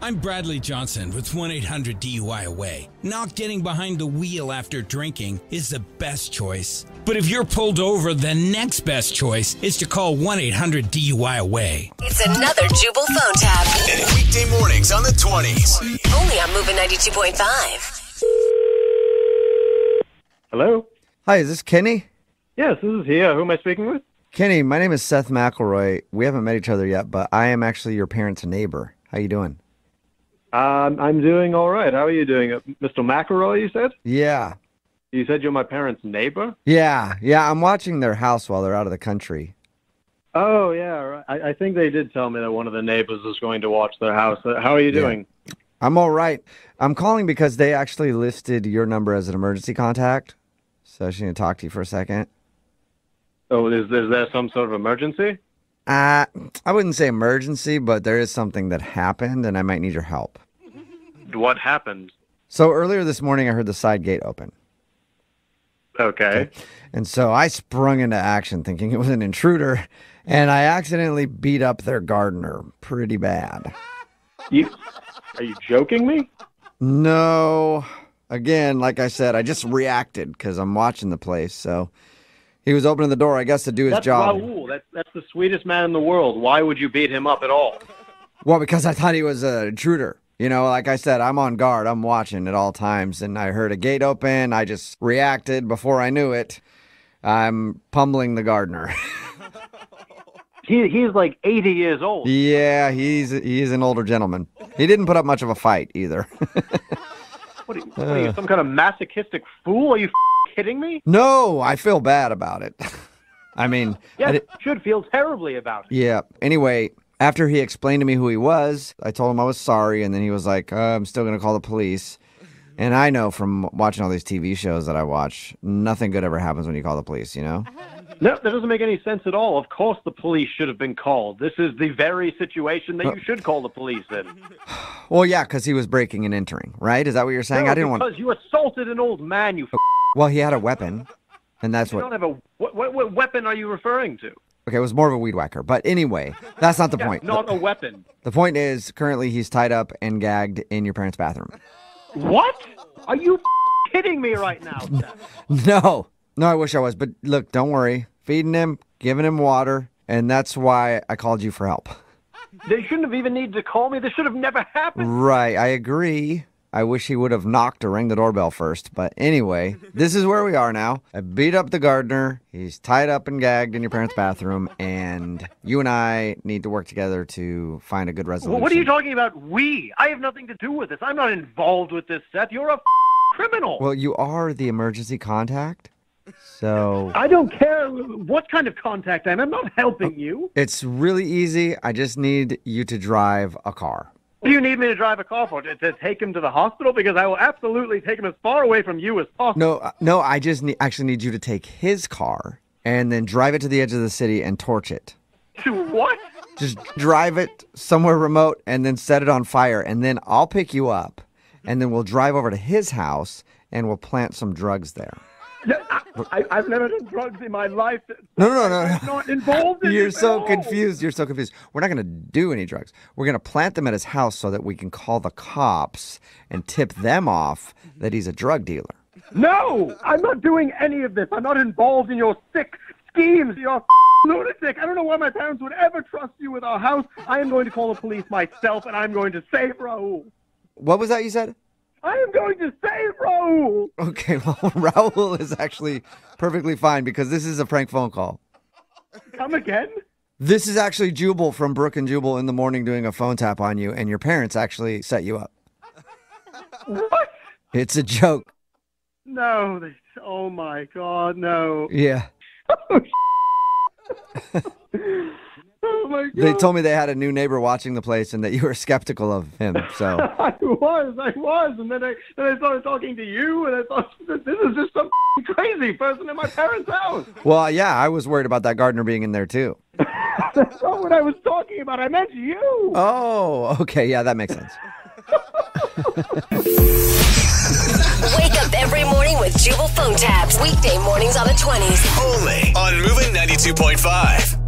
I'm Bradley Johnson with 1-800-DUI-AWAY. Not getting behind the wheel after drinking is the best choice. But if you're pulled over, the next best choice is to call 1-800-DUI-AWAY. It's another Jubal phone tab. And weekday mornings on the 20s. Only on Moving 92.5. Hello? Hi, is this Kenny? Yes, this is he. Who am I speaking with? Kenny, my name is Seth McElroy. We haven't met each other yet, but I am actually your parents' neighbor. How you doing? I'm doing all right. How are you doing? Mr. McElroy, you said? Yeah. You said you're my parents' neighbor? Yeah. I'm watching their house while they're out of the country. Oh, yeah. Right. I think they did tell me that one of the neighbors was going to watch their house. How are you doing? I'm all right. I'm calling because they actually listed your number as an emergency contact. So I just need to talk to you for a second. Oh, is there some sort of emergency? I wouldn't say emergency, but there is something that happened, and I might need your help. What happened? So earlier this morning, I heard the side gate open. Okay. And so I sprung into action thinking it was an intruder, and I accidentally beat up their gardener pretty bad. Are you joking me? No. Again, like I said, I just reacted because I'm watching the place, so... He was opening the door, I guess, to do his job. That's Raul. That's the sweetest man in the world. Why would you beat him up at all? Well, because I thought he was an intruder. You know, like I said, I'm on guard. I'm watching at all times. And I heard a gate open. I just reacted. Before I knew it, I'm pummeling the gardener. He's like 80 years old. Yeah, he's an older gentleman. He didn't put up much of a fight, either. What are you, some kind of masochistic fool? Are you kidding me? No, I feel bad about it. I mean... Yes, you should feel terribly about it. Yeah. Anyway, after he explained to me who he was, I told him I was sorry, and then he was like, I'm still going to call the police. And I know from watching all these TV shows that I watch, nothing good ever happens when you call the police, you know? No, that doesn't make any sense at all. Of course the police should have been called. This is the very situation that you should call the police in. Well, yeah, because he was breaking and entering, right? Is that what you're saying? No, I didn't because you assaulted an old man, you Well, he had a weapon, and that's You what... don't have a... What weapon are you referring to? Okay, it was more of a weed whacker. But anyway, that's not the point. Not a weapon. The point is, currently he's tied up and gagged in your parents' bathroom. What? Are you kidding me right now, Seth? No, I wish I was. But look, don't worry. Feeding him, giving him water, and that's why I called you for help. They shouldn't have even needed to call me. This should have never happened. Right, I agree. I wish he would have knocked or rang the doorbell first. But anyway, this is where we are now. I beat up the gardener. He's tied up and gagged in your parents' bathroom. And you and I need to work together to find a good resolution. What are you talking about, we? I have nothing to do with this. I'm not involved with this, Seth. You're a criminal. Well, you are the emergency contact. So... I don't care what kind of contact I am. I'm not helping you. It's really easy. I just need you to drive a car. What do you need me to drive a car for? To take him to the hospital? Because I will absolutely take him as far away from you as possible. No, I just actually need you to take his car and then drive it to the edge of the city and torch it. To what? Just drive it somewhere remote and then set it on fire. And then I'll pick you up. And then we'll drive over to his house and we'll plant some drugs there. I've never done drugs in my life. No. I'm not involved in You're this so at all. confused. You're so confused. We're not going to do any drugs. We're going to plant them at his house so that we can call the cops and tip them off that he's a drug dealer. No, I'm not doing any of this. I'm not involved in your sick schemes. You're a lunatic. I don't know why my parents would ever trust you with our house. I am going to call the police myself, and I'm going to save Raul. What was that you said? I am going to save Raul. Okay, well, Raul is actually perfectly fine because this is a prank phone call. Come again? This is actually Jubal from Brooke and Jubal in the morning doing a phone tap on you, and your parents actually set you up. What? It's a joke. No. Oh, my God, no. Yeah. Oh, my God. They told me they had a new neighbor watching the place and that you were skeptical of him, so. I was. And then I started talking to you, and I thought, this is just some crazy person in my parents' house. Well, yeah, I was worried about that gardener being in there, too. That's not what I was talking about. I meant you. Oh, okay. Yeah, that makes sense. Wake up every morning with Jubal phone tabs. Weekday mornings on the 20s. Only on Moving 92.5.